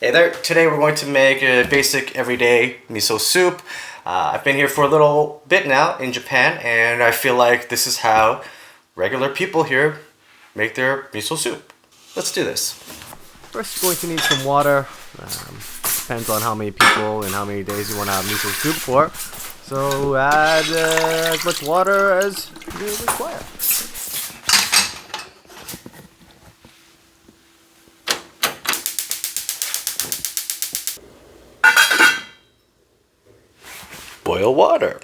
Hey there, today we're going to make a basic everyday miso soup. I've been here for a little bit now in Japan, and I feel like this is how regular people here make their miso soup. Let's do this. First, you're going to need some water. Depends on how many people and how many days you want to have miso soup for. So add as much water as you require. Boil water.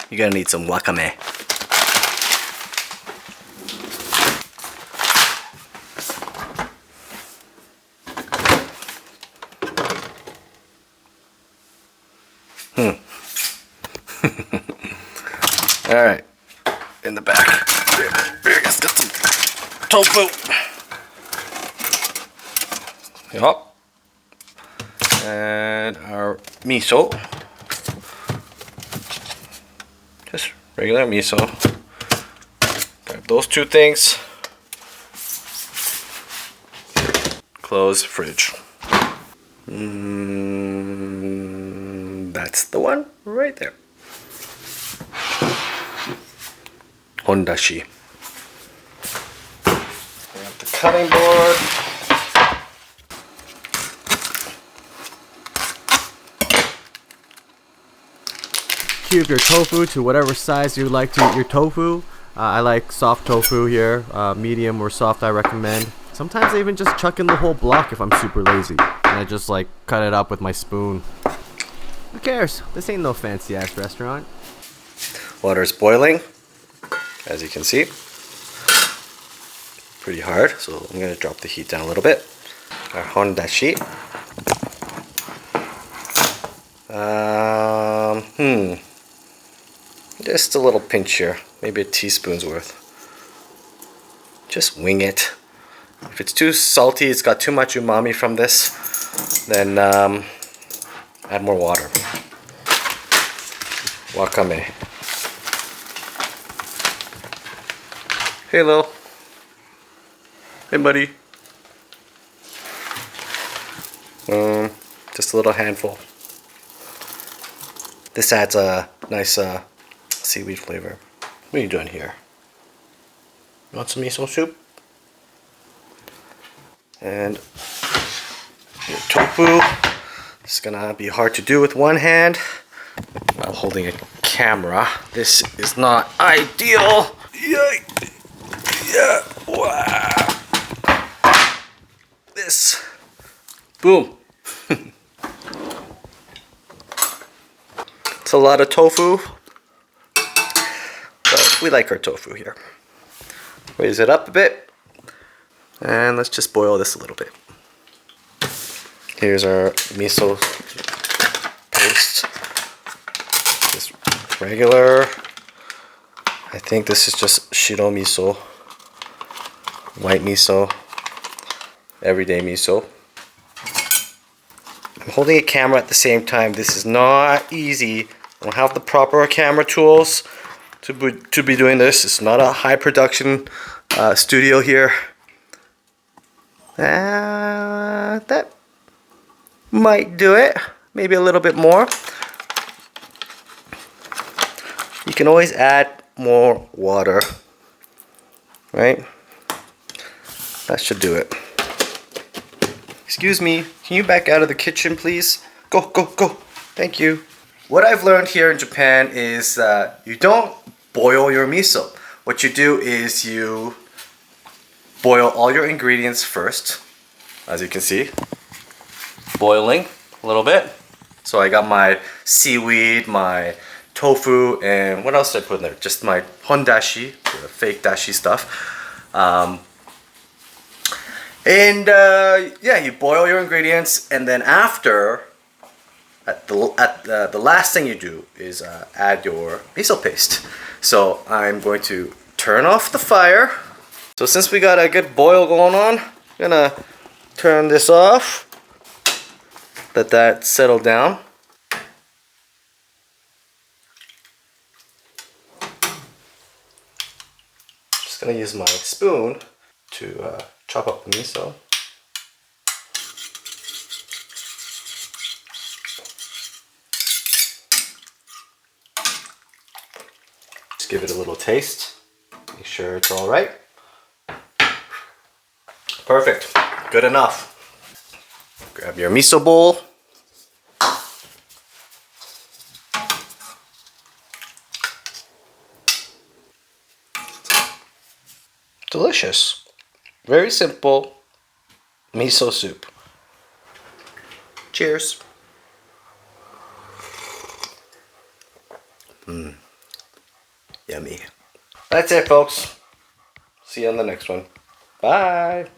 You're gonna need some wakame. Alright, in the back. Here, let's get some tofu. Yup. And our miso. Just regular miso. Grab those two things. Close fridge. That's the one right there. Hondashi. Grab the cutting board. Cube your tofu to whatever size you like to eat your tofu. I like soft tofu here, medium or soft I recommend. Sometimes I even just chuck in the whole block if I'm super lazy. And I just like cut it up with my spoon. Who cares? This ain't no fancy ass restaurant. Water's boiling, as you can see. Pretty hard, so I'm gonna drop the heat down a little bit. Our hondashi. Just a little pinch here, maybe a teaspoon's worth. Just wing it. If it's too salty, it's got too much umami from this, then add more water. Wakame. Hey, Lil. Hey, buddy. Just a little handful. This adds a nice seaweed flavor. What are you doing here? You want some miso soup? And your tofu. It's gonna be hard to do with one hand while holding a camera. This is not ideal. Yeah. Wow. This. Boom. It's a lot of tofu. But we like our tofu here. Raise it up a bit. And let's just boil this a little bit. Here's our miso paste. Just regular. I think this is just shiro miso. White miso. Everyday miso. I'm holding a camera at the same time. This is not easy. I don't have the proper camera tools to be doing this. It's not a high production studio here. That might do it. Maybe a little bit more. You can always add more water. Right? That should do it. Excuse me, can you back out of the kitchen, please? Go, go, go. Thank you. What I've learned here in Japan is that you don't boil your miso. What you do is you boil all your ingredients first, as you can see. Boiling a little bit. So I got my seaweed, my tofu, and what else did I put in there? Just my hondashi, the fake dashi stuff. Yeah, you boil your ingredients, and then after, the last thing you do is add your miso paste. So I'm going to turn off the fire. So since we got a good boil going on, I'm gonna turn this off. Let that settle down. gonna use my spoon to chop up the miso. Just give it a little taste. Make sure it's all right. Perfect. Good enough. Grab your miso bowl. Delicious. Very simple miso soup. Cheers. Yummy. That's it, folks. See you on the next one. Bye.